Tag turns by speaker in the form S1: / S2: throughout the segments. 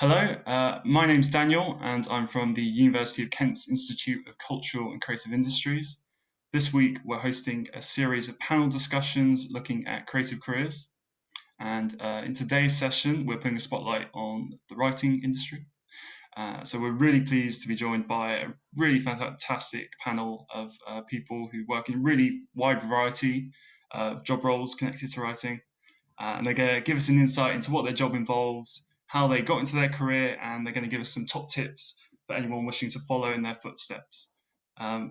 S1: Hello, my name's Daniel and I'm from the University of Kent's Institute of Cultural and Creative Industries. This week we're hosting a series of panel discussions looking at creative careers, and in today's session we're putting a spotlight on the writing industry. So we're really pleased to be joined by a really fantastic panel of people who work in a really wide variety of job roles connected to writing, and they're going to give us an insight into what their job involves, how they got into their career, and they're going to give us some top tips for anyone wishing to follow in their footsteps.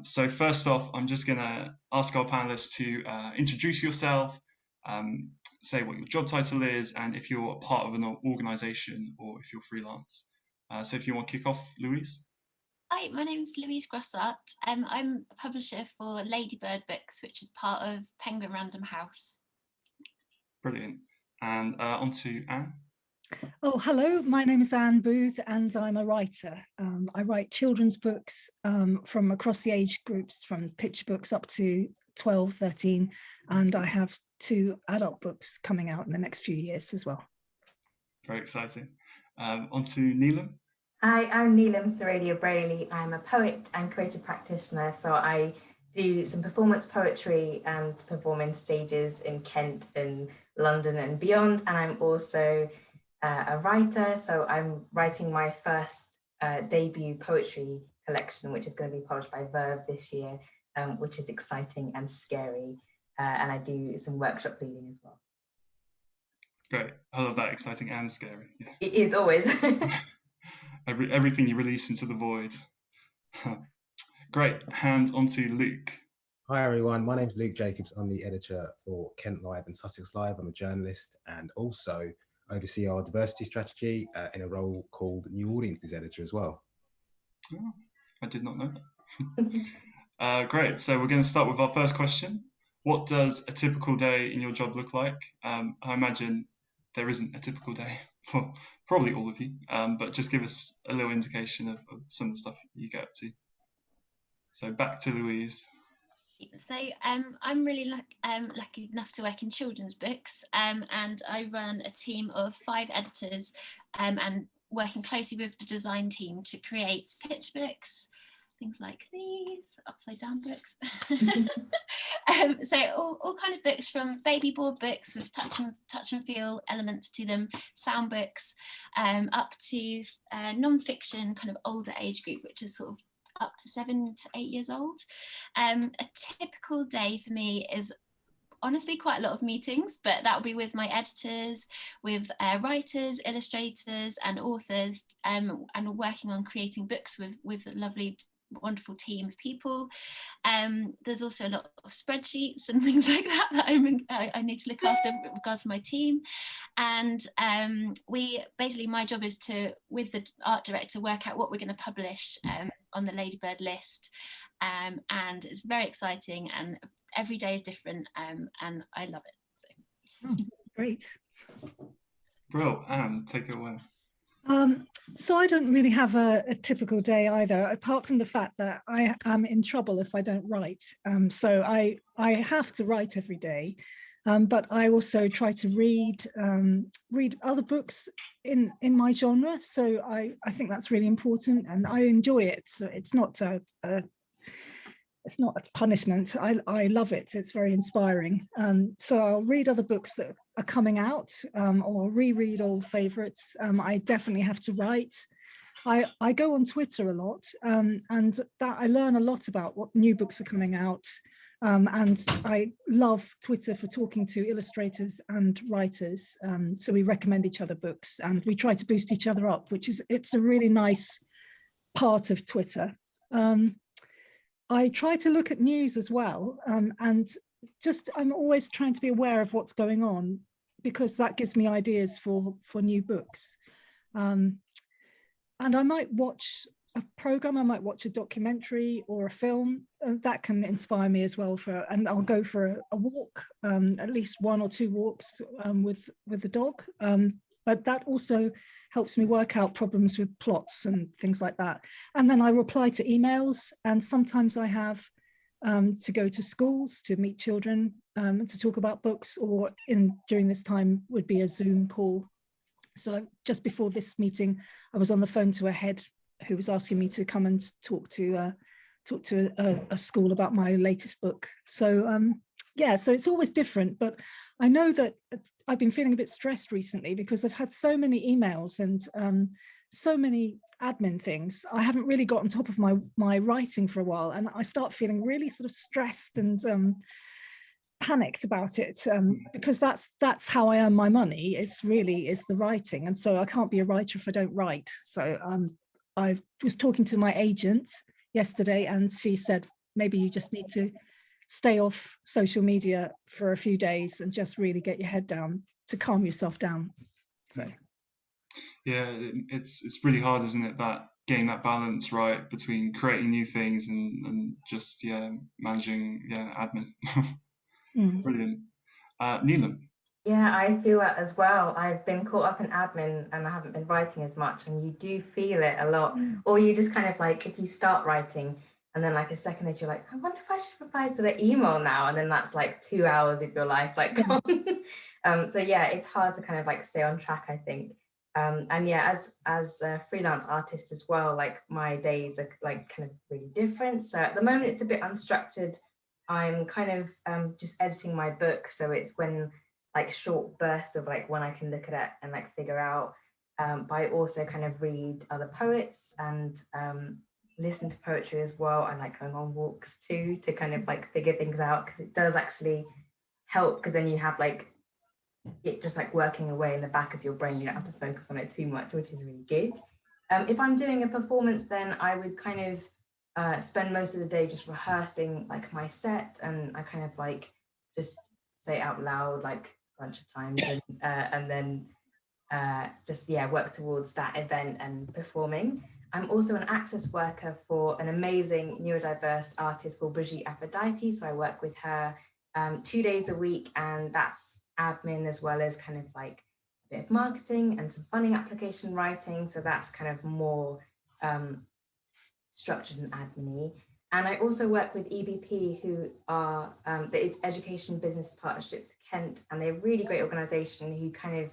S1: So first off, I'm just going to ask our panelists to introduce yourself, say what your job title is, and if you're a part of an organisation or if you're freelance. So if you want to kick off, Louise.
S2: Hi, my name's Louise Grosart. I'm a publisher for Ladybird books, which is part of Penguin Random House.
S1: Brilliant. And on to Anne.
S3: Oh, hello, my name is Anne Booth and I'm a writer. I write children's books from across the age groups, from picture books up to 12, 13, and I have 2 adult books coming out in the next few years as well.
S1: Very exciting. On to Neelam.
S4: Hi, I'm Neelam Saredia-Brayley. I'm a poet and creative practitioner, so I do some performance poetry and perform in stages in Kent and London and beyond, and I'm also a writer, so I'm writing my first debut poetry collection, which is going to be published by Verve this year, which is exciting and scary, and I do some workshop leading as well.
S1: Great, I love that, exciting and scary. Yeah.
S4: It is always.
S1: Everything you release into the void. Great, hand on to Luke.
S5: Hi everyone, my name is Luke Jacobs. I'm the editor for KentLive and SussexLive. I'm a journalist and also oversee our diversity strategy in a role called New Audiences Editor as well.
S1: Oh, I did not know that. Great, so we're going to start with our first question. What does a typical day in your job look like? I imagine there isn't a typical day for probably all of you, but just give us a little indication of some of the stuff you get up to. So back to Louise.
S2: So I'm really lucky enough to work in children's books, and I run a team of 5 editors and working closely with the design team to create picture books, things like these upside down books. So all kind of books, from baby board books with touch and feel elements to them, sound books, up to non-fiction kind of older age group, which is sort of up to 7 to 8 years old. A typical day for me is honestly quite a lot of meetings, but that will be with my editors, with writers, illustrators and authors, and working on creating books with a lovely wonderful team of people. There's also a lot of spreadsheets and things like that I need to look after with regards to my team. And my job is to, with the art director, work out what we're going to publish on the Ladybird list, and it's very exciting, and every day is different, and I love it. So.
S3: Oh, great.
S1: Bro, Anne, take it away.
S3: So I don't really have a typical day either, apart from the fact that I am in trouble if I don't write. So I have to write every day, but I also try to read other books in my genre. So I think that's really important, and I enjoy it. So it's not it's not a punishment. I love it. It's very inspiring. So I'll read other books that are coming out, or reread old favorites. I definitely have to write. I go on Twitter a lot, and that I learn a lot about what new books are coming out. And I love Twitter for talking to illustrators and writers. So we recommend each other books and we try to boost each other up, it's a really nice part of Twitter. I try to look at news as well, and I'm always trying to be aware of what's going on, because that gives me ideas for new books. And I might watch a program, I might watch a documentary or a film, that can inspire me as well. And I'll go for a walk, at least 1 or 2 walks with the dog. But that also helps me work out problems with plots and things like that. And then I reply to emails, and sometimes I have to go to schools to meet children to talk about books, or during this time would be a Zoom call. So just before this meeting, I was on the phone to a head who was asking me to come and talk to a school about my latest book. So yeah, so it's always different, but I know that I've been feeling a bit stressed recently because I've had so many emails and so many admin things. I haven't really got on top of my writing for a while, and I start feeling really sort of stressed and panicked about it, because that's how I earn my money. It's really is the writing, and so I can't be a writer if I don't write. So I was talking to my agent yesterday, and she said maybe you just need to stay off social media for a few days and just really get your head down to calm yourself down. So
S1: yeah, it's really hard, isn't it, that getting that balance right between creating new things and just managing admin. Brilliant. Neelam.
S4: Yeah, I feel that as well. I've been caught up in admin and I haven't been writing as much, and you do feel it a lot. Or you just kind of like, if you start writing and then like a second later you're like, I wonder if I should reply to the email now, and then that's like 2 hours of your life like gone. So yeah, it's hard to kind of like stay on track, I think. And yeah, as a freelance artist as well, like my days are like kind of really different. So at the moment it's a bit unstructured. I'm kind of just editing my book, so it's when like short bursts of like when I can look at it and like figure out. But I also kind of read other poets and listen to poetry as well. I like going on walks too to kind of like figure things out, because it does actually help, because then you have like it just like working away in the back of your brain. You don't have to focus on it too much, which is really good. If I'm doing a performance, then I would kind of spend most of the day just rehearsing like my set, and I kind of like just say out loud like a bunch of times, and then just work towards that event and performing. I'm also an access worker for an amazing neurodiverse artist called Brigitte Aphrodite. So I work with her 2 days a week, and that's admin as well as kind of like a bit of marketing and some funding application writing. So that's kind of more structured and admin-y. And I also work with EBP, who are it's Education Business Partnerships Kent, and they're a really great organization who kind of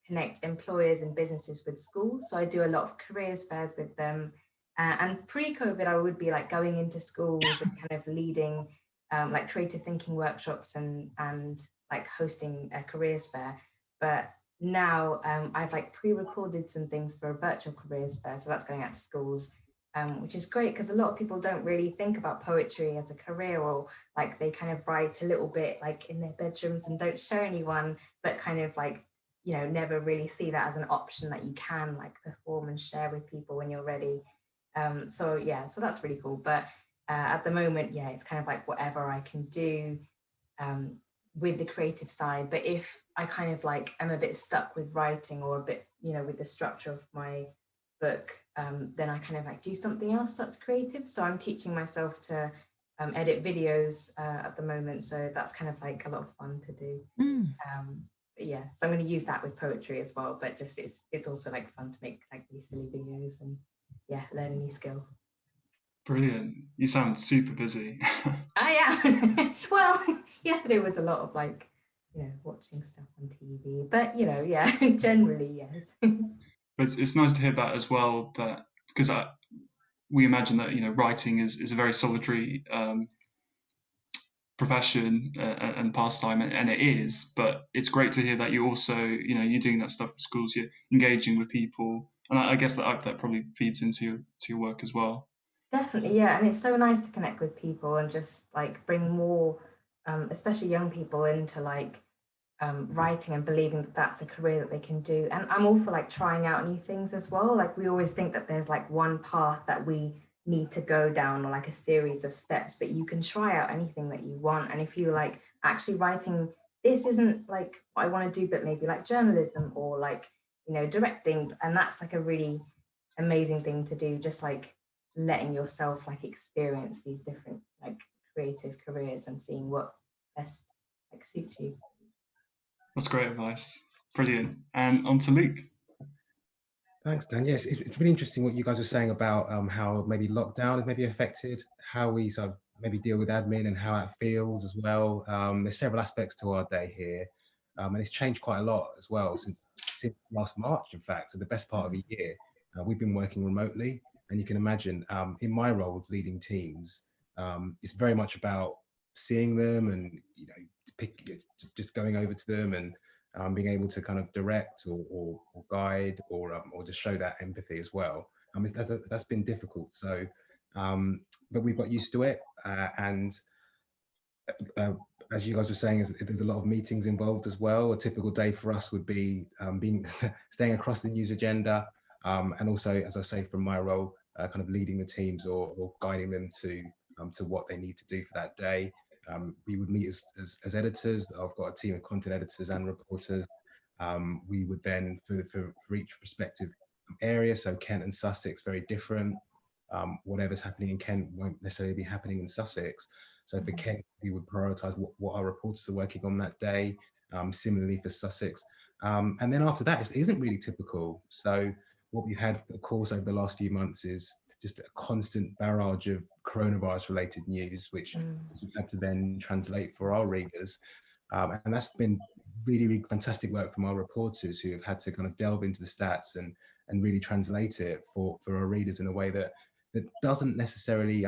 S4: connect employers and businesses with schools. So I do a lot of careers fairs with them. And pre-COVID, I would be like going into schools and kind of leading like creative thinking workshops and like hosting a careers fair. But now I've like pre-recorded some things for a virtual careers fair. So that's going out to schools, which is great, because a lot of people don't really think about poetry as a career, or like they kind of write a little bit like in their bedrooms and don't show anyone, but kind of like, you know, never really see that as an option that you can like perform and share with people when you're ready. So that's really cool. But at the moment, it's kind of like whatever I can do with the creative side. But if I kind of like am a bit stuck with writing, or a bit, you know, with the structure of my book, then I kind of like do something else that's creative. So I'm teaching myself to edit videos at the moment. So that's kind of like a lot of fun to do. So I'm going to use that with poetry as well, but just it's also like fun to make like these silly videos and learn a new skill.
S1: Brilliant. You sound super busy.
S4: I am. Well, yesterday was a lot of like, you know, watching stuff on TV, but you know, generally yes.
S1: But it's nice to hear that as well, that because we imagine that, you know, writing is a very solitary profession and pastime, and it is, but it's great to hear that you also, you know, you're doing that stuff with schools, you're engaging with people, and I guess that probably feeds into your work as well.
S4: Definitely, yeah, and it's so nice to connect with people and just like bring more, especially young people, into like writing and believing that that's a career that they can do. And I'm all for like trying out new things as well. Like we always think that there's like one path that we need to go down, or like a series of steps, but you can try out anything that you want. And if you like actually writing, this isn't like what I want to do, but maybe like journalism or like, you know, directing, and that's like a really amazing thing to do, just like letting yourself like experience these different like creative careers and seeing what best like suits you.
S1: That's great advice. Brilliant. And on to Luke.
S5: Thanks, Dan. Yes, it's really interesting what you guys were saying about how maybe lockdown has maybe affected how we sort of maybe deal with admin and how it feels as well. There's several aspects to our day here. and it's changed quite a lot as well since last March, in fact. So the best part of a year, we've been working remotely, and you can imagine in my role leading teams, it's very much about seeing them and just going over to them and being able to kind of direct or guide or just show that empathy as well. That's been difficult. So, but we've got used to it, and as you guys were saying, there's a lot of meetings involved as well. A typical day for us would be staying across the news agenda, and also, as I say, from my role, kind of leading the teams or guiding them to what they need to do for that day. We would meet as editors. I've got a team of content editors and reporters. We would then, for each respective area, so Kent and Sussex, very different. Whatever's happening in Kent won't necessarily be happening in Sussex. So for Kent, we would prioritise what our reporters are working on that day. Similarly for Sussex. And then after that, it isn't really typical. So what we've had, of course, over the last few months is just a constant barrage of coronavirus-related news, which we've had to then translate for our readers. And that's been really, really fantastic work from our reporters who have had to kind of delve into the stats and really translate it for our readers in a way that doesn't necessarily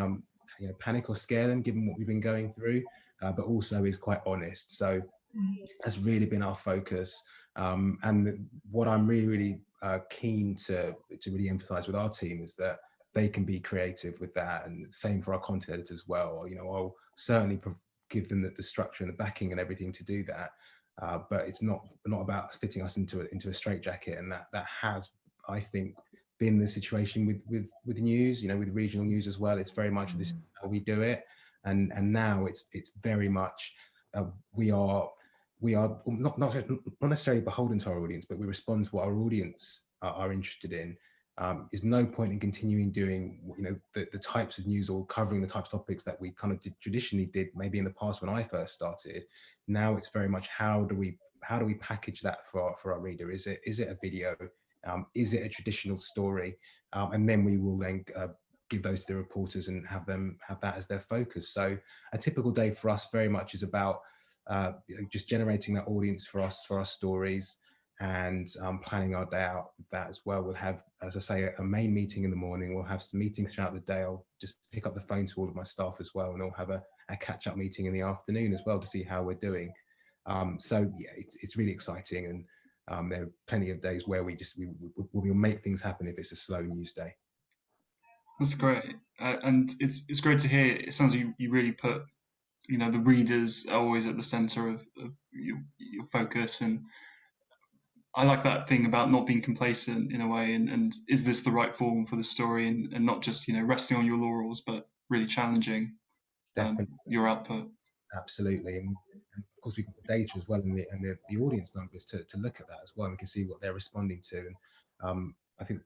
S5: panic or scare them, given what we've been going through, but also is quite honest. So that's really been our focus. And what I'm really, really keen to really emphasize with our team is that they can be creative with that, and same for our content editors as well. I'll certainly give them the structure and the backing and everything to do that, but it's not about fitting us into a straitjacket, and that has, I think, been the situation with news, with regional news as well. It's very much this is how we do it, and now it's very much we are not necessarily beholden to our audience, but we respond to what our audience are interested in. There's no point in continuing doing the types of news or covering the types of topics that we kind of traditionally did maybe in the past when I first started. Now it's very much how do we package that for our reader? Is it a video? Is it a traditional story? And then we will then give those to the reporters and have them have that as their focus. So a typical day for us very much is about just generating that audience for our stories, and planning our day out with that as well. We'll have, as I say, a main meeting in the morning. We'll have some meetings throughout the day. I'll just pick up the phone to all of my staff as well, and we'll have a catch-up meeting in the afternoon as well to see how we're doing. So yeah, it's really exciting, and there are plenty of days where we'll make things happen if it's a slow news day.
S1: That's great, and it's great to hear. It sounds like you really put the readers are always at the center of your focus, and I like that thing about not being complacent in a way, and is this the right form for the story, and not just resting on your laurels, but really challenging your output.
S5: Absolutely, and of course we've got the data as well, and the audience numbers to look at that as well, and we can see what they're responding to. And I think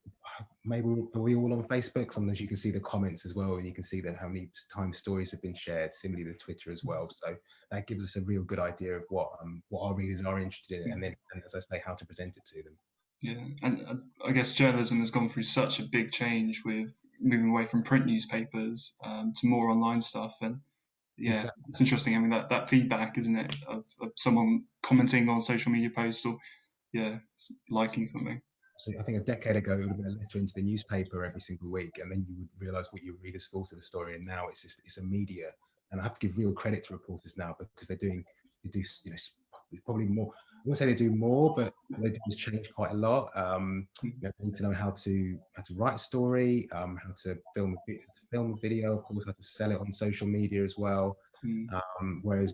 S5: maybe are we all on Facebook? Sometimes you can see the comments as well, and you can see that how many times stories have been shared. Similarly to Twitter as well. So that gives us a real good idea of what our readers are interested in, and then, as I say, how to present it to them.
S1: Yeah, and I guess journalism has gone through such a big change with moving away from print newspapers to more online stuff, and yeah, exactly. It's interesting having that feedback, isn't it, of someone commenting on a social media post or liking something.
S5: So I think a decade ago, it would have been a letter into the newspaper every single week, and then you would realise what your readers thought of the story. And now it's immediate. And I have to give real credit to reporters now, because they do probably more. I won't say they do more, but they do change quite a lot. They need to know how to write a story, how to film a video, of course, how to sell it on social media as well. Whereas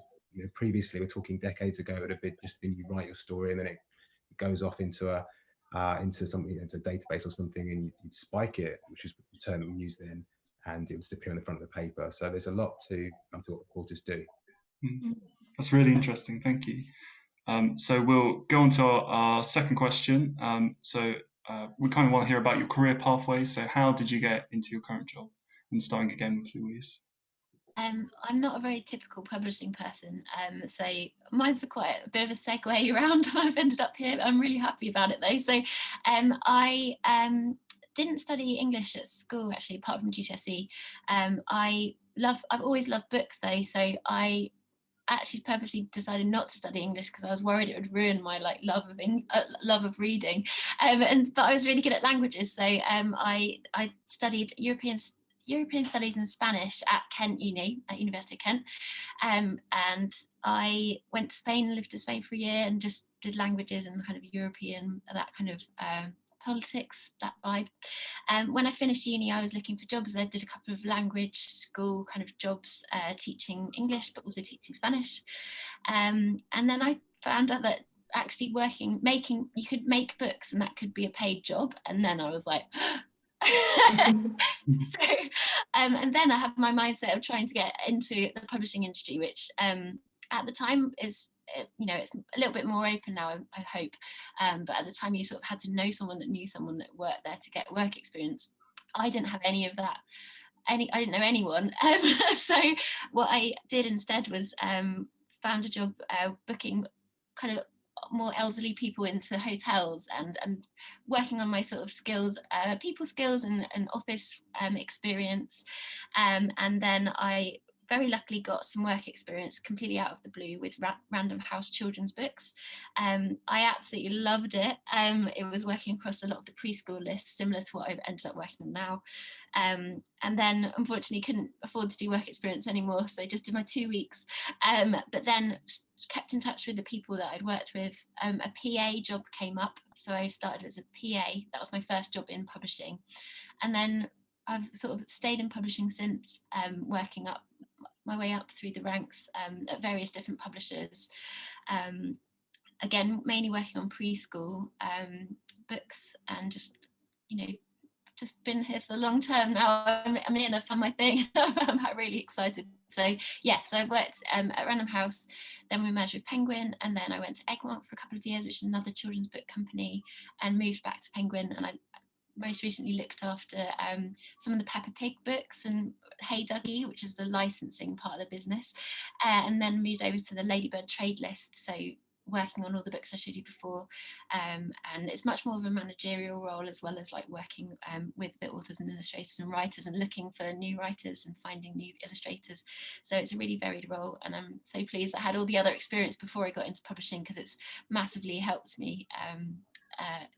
S5: previously, we're talking decades ago, it would have just been you write your story and then it goes off into something, into a database or something, and you'd spike it, which is the term that we use then, and it would appear on the front of the paper. So there's a lot to what reporters do.
S1: That's really interesting. Thank you. So we'll go on to our second question. We kind of want to hear about your career pathway. So how did you get into your current job? And starting again with Louise.
S2: I'm not a very typical publishing person, so mine's quite a bit of a segue around, and I've ended up here. I'm really happy about it though. So I didn't study English at school, actually, apart from GCSE. I've always loved books though, so I actually purposely decided not to study English because I was worried it would ruin my like love of reading, but I was really good at languages, so I studied European Studies and Spanish at University of Kent, and I went to Spain and lived in Spain for a year and just did languages and kind of European, that kind of politics, that vibe. When I finished uni, I was looking for jobs. I did a couple of language school kind of jobs, teaching English but also teaching Spanish, and then I found out that actually you could make books and that could be a paid job, and then I was like so, and then I have my mindset of trying to get into the publishing industry, which at the time is, it's a little bit more open now, I hope, but at the time you sort of had to know someone that knew someone that worked there to get work experience. I didn't have any of that. I didn't know anyone, so what I did instead was found a job booking kind of more elderly people into hotels and working on my sort of skills, people skills and office experience, and then I very luckily got some work experience completely out of the blue with Random House children's books. I absolutely loved it. It was working across a lot of the preschool lists, similar to what I've ended up working on now. And then unfortunately couldn't afford to do work experience anymore, so I just did my 2 weeks. But then kept in touch with the people that I'd worked with. A PA job came up, so I started as a PA. That was my first job in publishing. And then I've sort of stayed in publishing since, working up my way up through the ranks at various different publishers. Again, mainly working on preschool books, and just, just been here for the long term now. I'm in, I've found my thing. I'm really excited. So yeah, so I worked at Random House, then we merged with Penguin, and then I went to Egmont for a couple of years, which is another children's book company, and moved back to Penguin, and I most recently looked after some of the Peppa Pig books and Hey Dougie, which is the licensing part of the business, and then moved over to the Ladybird trade list, so working on all the books I showed you before, and it's much more of a managerial role, as well as like working with the authors and illustrators and writers and looking for new writers and finding new illustrators. So it's a really varied role, and I'm so pleased I had all the other experience before I got into publishing, because it's massively helped me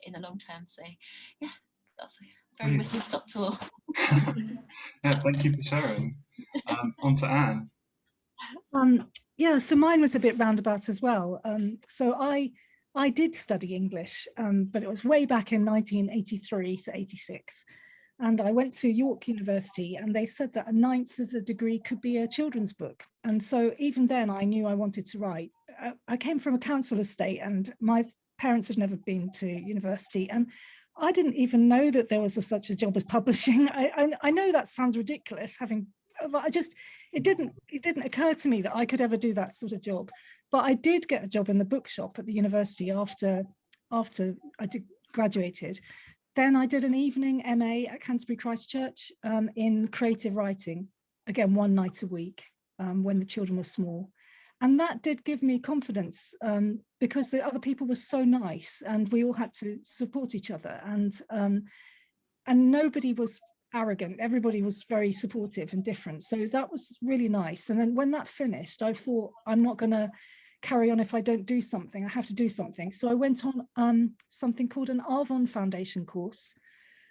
S2: in the long term. So yeah, that's a very whistle-stop tour.
S1: Yeah, thank you for sharing. On to Anne.
S3: Yeah, so mine was a bit roundabout as well. So I did study English, but it was way back in 1983 to 86. And I went to York University, and they said that a 1/9 of the degree could be a children's book. And so even then I knew I wanted to write. I came from a council estate, and my parents had never been to university, and I didn't even know that there was such a job as publishing. I know that sounds ridiculous, but it didn't occur to me that I could ever do that sort of job. But I did get a job in the bookshop at the university after I graduated. Then I did an evening MA at Canterbury Christ Church in creative writing, again 1 night a week when the children were small. And that did give me confidence, because the other people were so nice, and we all had to support each other, and nobody was arrogant. Everybody was very supportive and different. So that was really nice. And then when that finished, I thought, I'm not going to carry on if I don't do something. I have to do something. So I went on something called an Arvon Foundation course.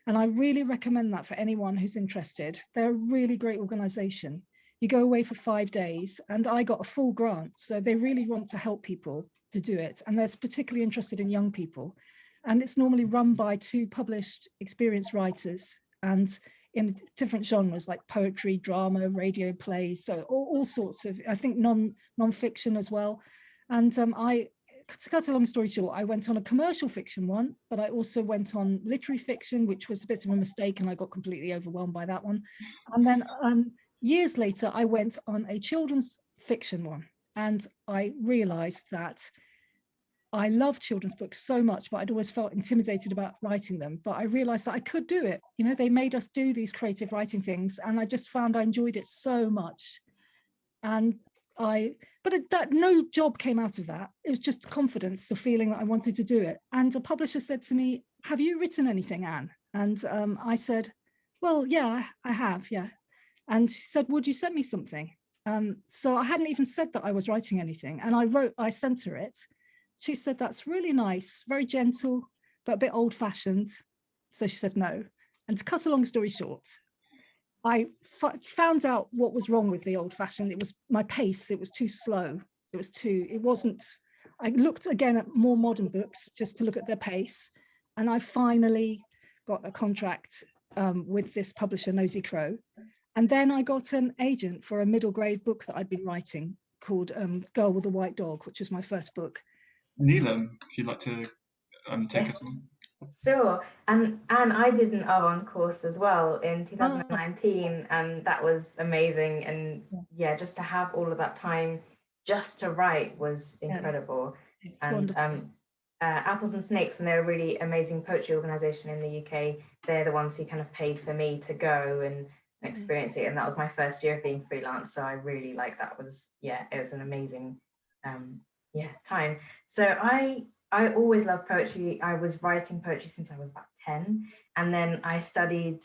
S3: And I really recommend that for anyone who's interested. They're a really great organization. You go away for 5 days, and I got a full grant. So they really want to help people to do it. And they're particularly interested in young people. And it's normally run by 2 published experienced writers, and in different genres like poetry, drama, radio plays, so all sorts of, I think non-fiction as well. And to cut a long story short, I went on a commercial fiction one, but I also went on literary fiction, which was a bit of a mistake, and I got completely overwhelmed by that one. And then years later, I went on a children's fiction one, and I realized that I love children's books so much, but I'd always felt intimidated about writing them. But I realized that I could do it. They made us do these creative writing things, and I just found I enjoyed it so much. But no job came out of that. It was just confidence, the feeling that I wanted to do it. And a publisher said to me, "Have you written anything, Anne?" And I said, "Well, yeah, I have, yeah." And she said, "Would you send me something?" So I hadn't even said that I was writing anything. And I sent her it. She said, that's really nice, very gentle, but a bit old fashioned. So she said no. And to cut a long story short, I found out what was wrong with the old fashioned. It was my pace. It was too slow. It wasn't, I looked again at more modern books just to look at their pace. And I finally got a contract with this publisher, Nosy Crow. And then I got an agent for a middle grade book that I'd been writing called Girl with a White Dog, which was my first book.
S1: Neelam, if you'd like to take us on.
S4: Sure, and I did an Avon course as well in 2019, and that was amazing. And yeah, just to have all of that time just to write was incredible.
S3: It's
S4: and
S3: wonderful.
S4: Apples and Snakes, and they're a really amazing poetry organisation in the UK. They're the ones who kind of paid for me to go and experience it, and that was my first year of being freelance. So I really like that. It was an amazing time. So I always loved poetry. I was writing poetry since I was about 10. And then I studied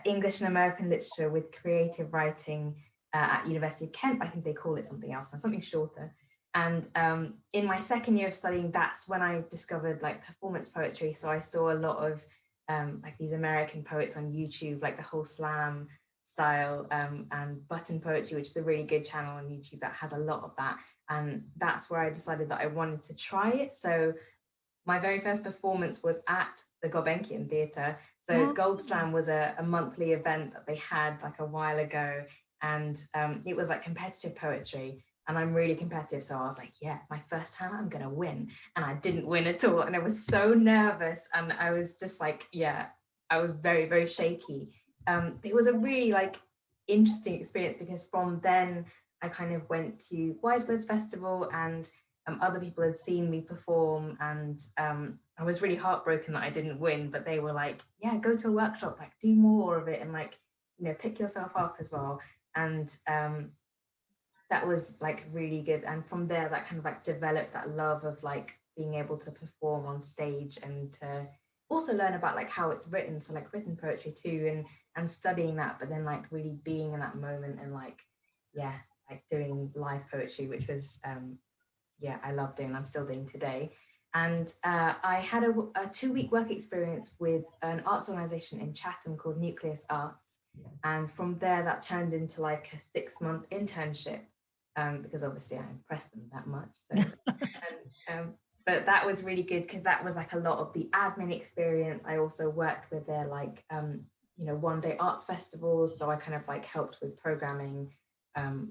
S4: English and American literature with creative writing at University of Kent. I think they call it something else, something shorter. And in my second year of studying, that's when I discovered like performance poetry. So I saw a lot of like these American poets on YouTube, like the whole slam style, and button poetry, which is a really good channel on YouTube that has a lot of that. And that's where I decided that I wanted to try it. So my very first performance was at the Gulbenkian Theatre. So Gulb Slam was a monthly event that they had like a while ago. And it was like competitive poetry. And I'm really competitive. So I was like, yeah, my first time I'm going to win. And I didn't win at all. And I was so nervous. And I was just like, I was very, very shaky. It was a really like interesting experience, because from then I kind of went to Wise Words Festival, and other people had seen me perform, and I was really heartbroken that I didn't win, but they were like, yeah, go to a workshop, like do more of it, and like, pick yourself up as well. And that was like really good. And from there, that kind of like developed that love of like being able to perform on stage, and to also learn about like how it's written, so like written poetry too, and studying that, but then like really being in that moment, and like like doing live poetry, which was I love doing, I'm still doing today. And I had a 2-week work experience with an arts organization in Chatham called Nucleus Arts, and from there that turned into like a 6-month internship, because obviously I impressed them that much. So but that was really good, because that was like a lot of the admin experience. I also worked with their like one-day arts festivals, so I kind of like helped with programming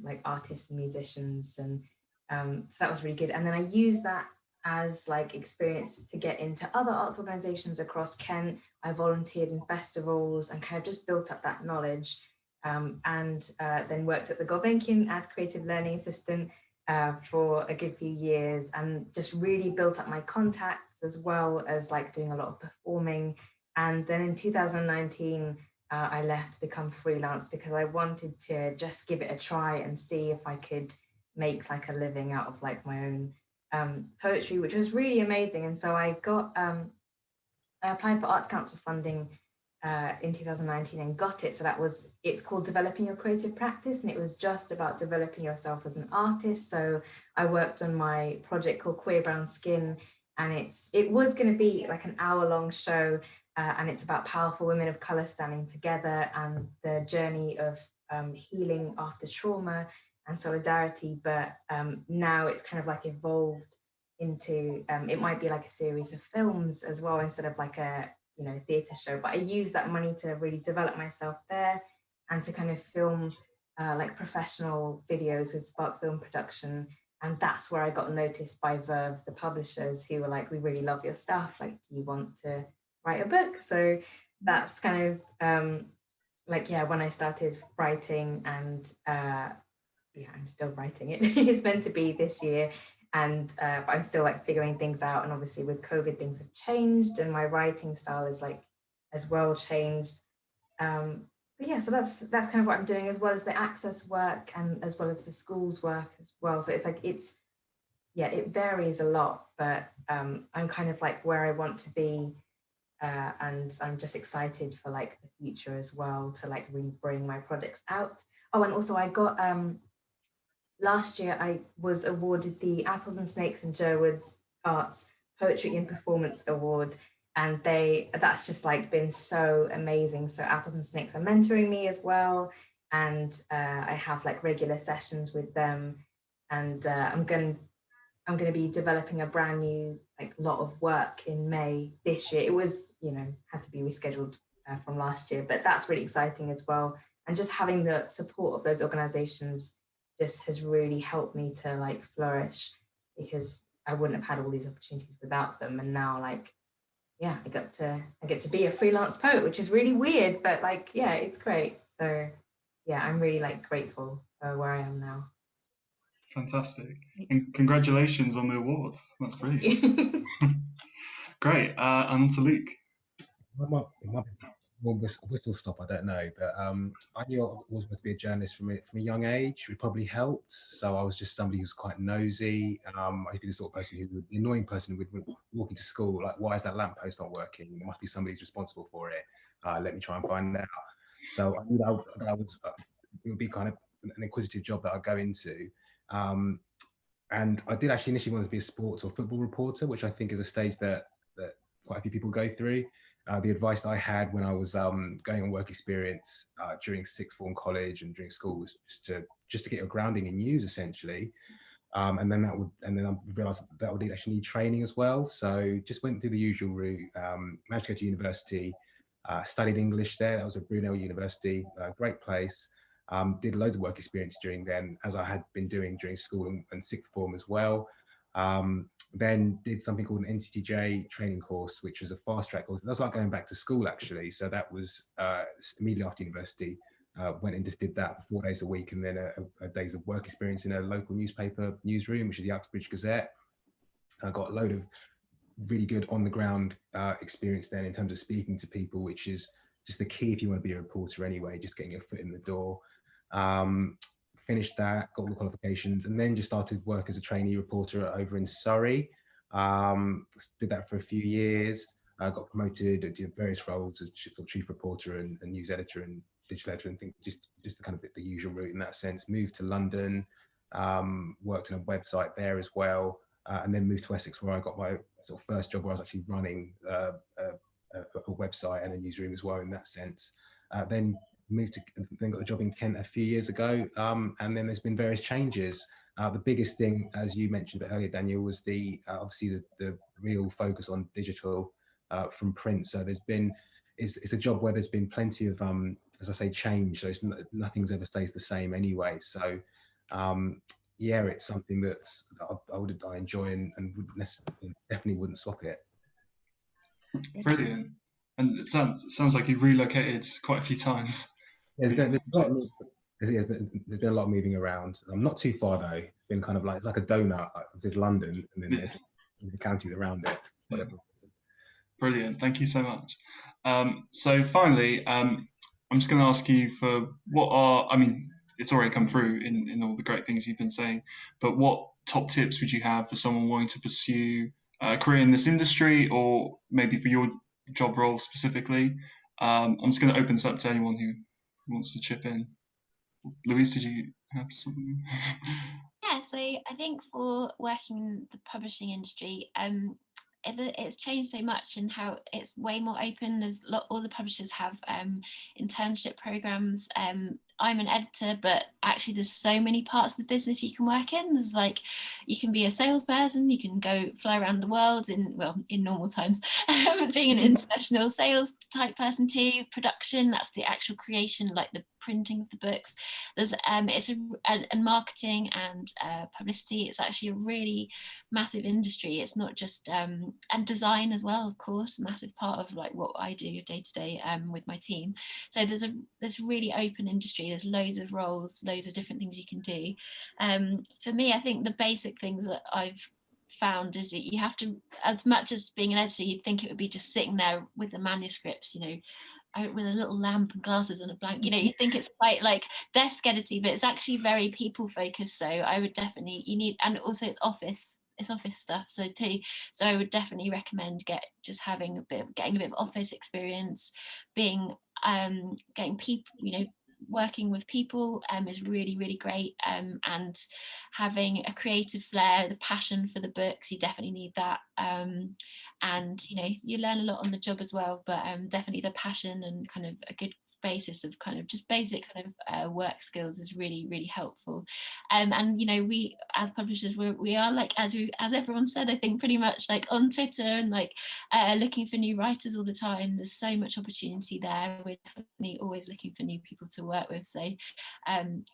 S4: like artists and musicians, and so that was really good. And then I used that as like experience to get into other arts organizations across Kent. I volunteered in festivals and kind of just built up that knowledge, and then worked at the Gulbenkian as creative learning assistant for a good few years, and just really built up my contacts, as well as like doing a lot of performing. And then in 2019, I left to become freelance, because I wanted to just give it a try and see if I could make like a living out of like my own poetry, which was really amazing. And so I applied for Arts Council funding in 2019 and got it. So it's called Developing Your Creative Practice, and it was just about developing yourself as an artist. So I worked on my project called Queer Brown Skin, and it was going to be like an hour-long show, and it's about powerful women of color standing together and the journey of healing after trauma and solidarity. But now it's kind of like evolved into it might be like a series of films as well, instead of like a theatre show. But I used that money to really develop myself there, and to kind of film like professional videos with Spark Film Production. And that's where I got noticed by Verve, the publishers, who were like, we really love your stuff, like, do you want to write a book? So that's kind of when I started writing. And I'm still writing it. It's meant to be this year, and but I'm still like figuring things out. And obviously with COVID, things have changed, and my writing style is like as well changed. But so that's kind of what I'm doing, as well as the access work, and as well as the schools work as well. So it's like it varies a lot, but I'm kind of like where I want to be, and I'm just excited for like the future as well, to like really bring my projects out. Oh, and also I got last year I was awarded the Apples and Snakes and Sherwood's Arts Poetry and Performance Award, and that's just like been so amazing. So Apples and Snakes are mentoring me as well, and I have like regular sessions with them, and I'm going to be developing a brand new like lot of work in May this year. It was, had to be rescheduled from last year, but that's really exciting as well. And just having the support of those organizations just has really helped me to like flourish, because I wouldn't have had all these opportunities without them. And now, like, yeah, I get to be a freelance poet, which is really weird, but like, yeah, it's great. So yeah, I'm really like grateful for where I am now.
S1: Fantastic. And congratulations on the award. That's brilliant. Great. And on to Luke.
S5: It might be whistle stop, I don't know, but I knew I was going to be a journalist from a young age. It probably helped. So I was just somebody who's quite nosy. I used to be the sort of person who, the annoying person who would walk into school like, why is that lamppost not working? There must be somebody who's responsible for it. Let me try and find out. So I knew that I was it would be kind of an inquisitive job that I'd go into. And I did actually initially want to be a sports or football reporter, which I think is a stage that quite a few people go through. The advice I had when I was going on work experience during sixth form college and during school was just to get a grounding in news, essentially. And then I realised that would actually need training as well. So just went through the usual route. Managed to go to university, studied English there. That was at Brunel University, great place. Did loads of work experience during then, as I had been doing during school and sixth form as well. Then did something called an NCTJ training course, which was a fast track course. That was like going back to school, actually. So that was immediately after university. Went and just did that for 4 days a week, and then a days of work experience in a local newspaper newsroom, which is the Uxbridge Gazette. I got a load of really good on the ground experience then in terms of speaking to people, which is just the key if you want to be a reporter anyway, just getting your foot in the door. Finished that, got all the qualifications, and then just started work as a trainee reporter over in Surrey. Did that for a few years. Got promoted, did various roles as chief reporter and news editor and digital editor, and just kind of the usual route in that sense. Moved to London, worked on a website there as well, and then moved to Essex, where I got my sort of first job, where I was actually running a website and a newsroom as well in that sense. Then got a job in Kent a few years ago, and then there's been various changes. The biggest thing, as you mentioned earlier, Daniel, was obviously the real focus on digital from print. So it's a job where there's been plenty of, as I say, change. So nothing's ever stays the same anyway. So yeah, it's something that I enjoy and definitely wouldn't swap it.
S1: Brilliant. And it sounds like you've relocated quite a few times.
S5: There's been a lot of moving around. I'm not too far though. It's been kind of like a donut. There's London, and then there's the counties around it.
S1: Yeah. Brilliant. Thank you so much. So finally, I'm just going to ask you for it's already come through in all the great things you've been saying, but what top tips would you have for someone wanting to pursue a career in this industry, or maybe for your job role specifically? I'm just going to open this up to anyone who wants to chip in. Louise, did you have something?
S2: Yeah, so I think for working in the publishing industry, it's changed so much in how it's way more open. All the publishers have internship programs. I'm an editor, but actually there's so many parts of the business you can work in. There's like, you can be a salesperson, you can go fly around the world in normal times, being an international sales type person too, production, that's the actual creation, like the printing of the books. There's and marketing and publicity. It's actually a really massive industry. It's not just and design as well, of course, a massive part of like what I do day to day with my team. So there's really open industry. There's loads of roles, loads of different things you can do. For me, I think the basic things that I've found is that you have to, as much as being an editor, you'd think it would be just sitting there with a manuscript, with a little lamp and glasses and a blank, you think it's quite like desk edity, but it's actually very people focused. So I would definitely, and also it's office stuff too. So I would definitely recommend getting a bit of office experience, getting people, working with people is really, really great, and having a creative flair, the passion for the books, you definitely need that, and you know, you learn a lot on the job as well, but definitely the passion and kind of a good basis of kind of just basic kind of work skills is really, really helpful. And you know, we as publishers, we are like, as everyone said, I think pretty much like on Twitter and like looking for new writers all the time. There's so much opportunity there. We're definitely always looking for new people to work with, so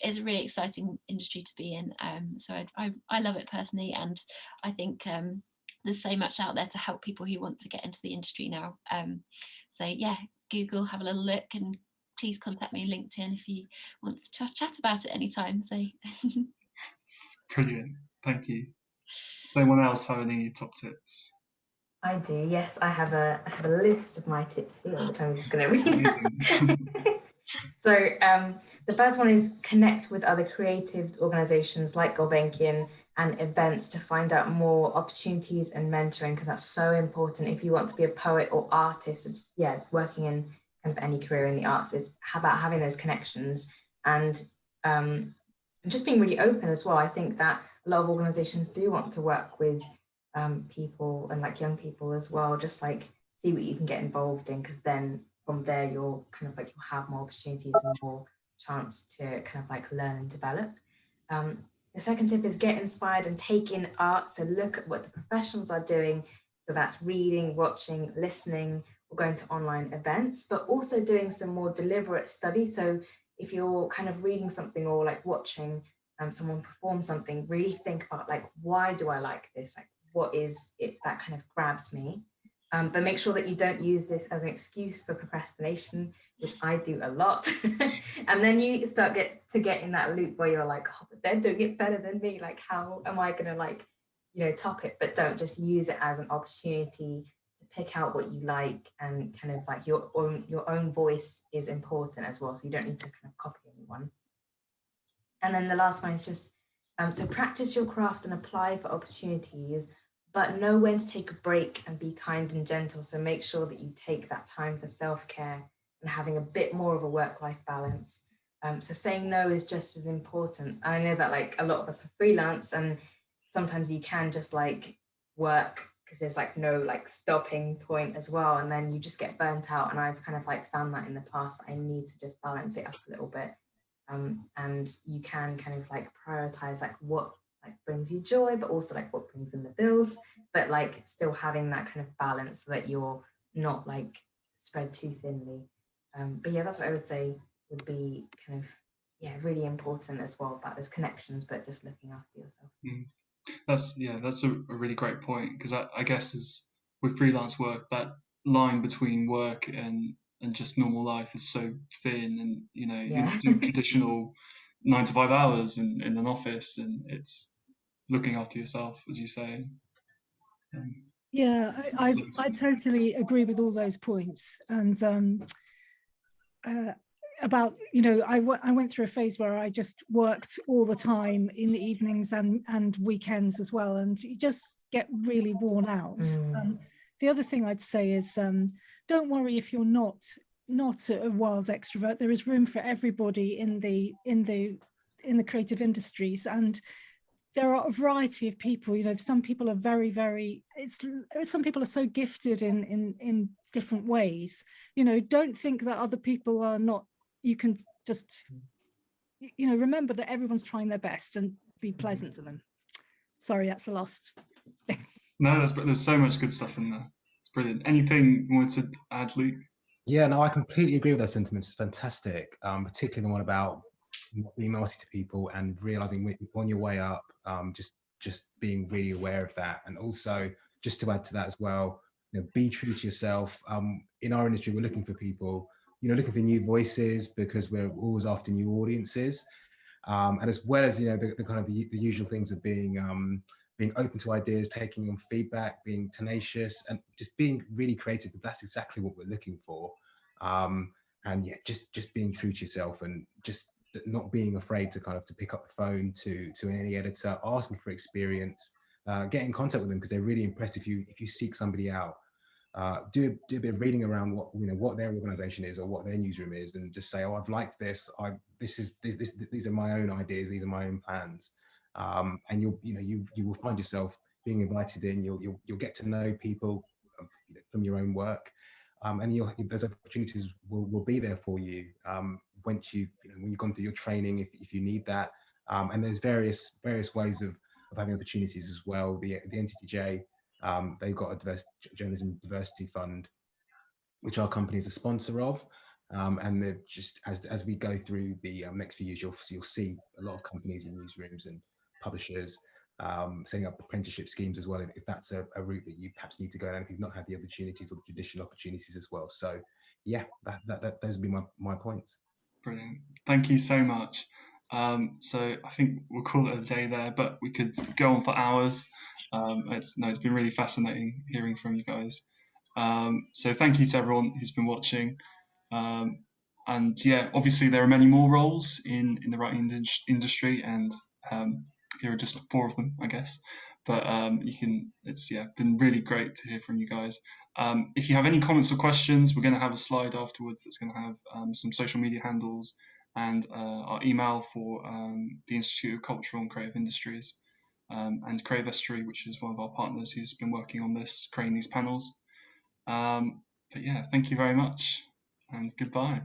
S2: it's a really exciting industry to be in. So I love it personally, and I think there's so much out there to help people who want to get into the industry now. So yeah, Google, have a little look, and please contact me on LinkedIn if you want to chat about it anytime. So
S1: Brilliant, thank you. Does anyone else have any top tips?
S4: I do, yes. I have a list of my tips here, which I'm just going to read. So the first one is connect with other creative organisations like Gulbenkian and events to find out more opportunities and mentoring, because that's so important if you want to be a poet or artist, or just, yeah, working in kind of any career in the arts. Is about having those connections and just being really open as well. I think that a lot of organisations do want to work with people and like young people as well, just like see what you can get involved in, because then from there you'll kind of like you'll have more opportunities and more chance to kind of like learn and develop. The second tip is get inspired and take in art. So look at what the professionals are doing. So that's reading, watching, listening, or going to online events, but also doing some more deliberate study. So if you're kind of reading something or like watching someone perform something, really think about like, why do I like this? Like, what is it that kind of grabs me? But make sure that you don't use this as an excuse for procrastination, which I do a lot. And then you start to get in that loop where you're like, oh, but they're doing it better than me. Like, how am I going to like, you know, top it? But don't, just use it as an opportunity to pick out what you like, and kind of like your own voice is important as well. So you don't need to kind of copy anyone. And then the last one is just, so practice your craft and apply for opportunities, but know when to take a break and be kind and gentle. So make sure that you take that time for self-care and having a bit more of a work-life balance. So saying no is just as important. I know that like a lot of us are freelance, and sometimes you can just like work because there's like no like stopping point as well. And then you just get burnt out. And I've kind of like found that in the past, I need to just balance it up a little bit. And you can kind of like prioritize like what like brings you joy, but also like what brings in the bills, but like still having that kind of balance so that you're not like spread too thinly. But yeah, that's what I would say would be kind of, yeah, really important as well, about those connections, but just looking after yourself.
S1: That's a really great point, because I guess as with freelance work, that line between work and just normal life is so thin, and you know,
S4: Yeah.
S1: you do traditional 9 to 5 hours in an office, and it's looking after yourself, as you say.
S3: Yeah, I totally agree with all those points. And about, you know, I went through a phase where I just worked all the time in the evenings and weekends as well, and you just get really worn out. The other thing I'd say is don't worry if you're not a wild extrovert. There is room for everybody in the creative industries, and there are a variety of people. You know, some people are some people are so gifted in different ways. You know, don't think that other people are not. You can just, you know, remember that everyone's trying their best and be pleasant to them. Sorry, that's a lost.
S1: No, there's so much good stuff in there. It's brilliant. Anything you wanted to add, Luke?
S5: Yeah, no, I completely agree with that sentiment. It's fantastic, particularly the one about not being nasty to people and realizing on your way up, just being really aware of that. And also, just to add to that as well, you know, be true to yourself. In our industry, we're looking for people, you know, looking for new voices, because we're always after new audiences. And as well as, you know, the kind of the usual things of being open to ideas, taking on feedback, being tenacious, and just being really creative. That's exactly what we're looking for. And yeah, just being true to yourself, and just not being afraid to kind of to pick up the phone to any editor, asking for experience, get in contact with them, because they're really impressed if you seek somebody out. do a bit of reading around what their organization is or what their newsroom is, and just say, oh, I've liked this. These are my own ideas. These are my own plans. And you will find yourself being invited in. You'll get to know people from your own work, and those opportunities will be there for you once when you've gone through your training, if you need that. And there's various ways of having opportunities as well. The NTTJ, they've got a journalism diversity fund, which our company is a sponsor of. And they're just as we go through the next few years, you'll see a lot of companies and newsrooms and publishers setting up apprenticeship schemes as well, if that's a route that you perhaps need to go down if you've not had the opportunities or the traditional opportunities as well. So yeah, those would be my points.
S1: Brilliant. Thank you so much. So I think we'll call it a day there, but we could go on for hours. It's been really fascinating hearing from you guys. So thank you to everyone who's been watching. And yeah, obviously there are many more roles in the writing industry, and here are just 4 of them, I guess. But it's been really great to hear from you guys. If you have any comments or questions, we're going to have a slide afterwards that's going to have some social media handles and our email for the Institute of Cultural and Creative Industries, and Creative Estuary, which is one of our partners who's been working on this, creating these panels. But yeah, thank you very much and goodbye.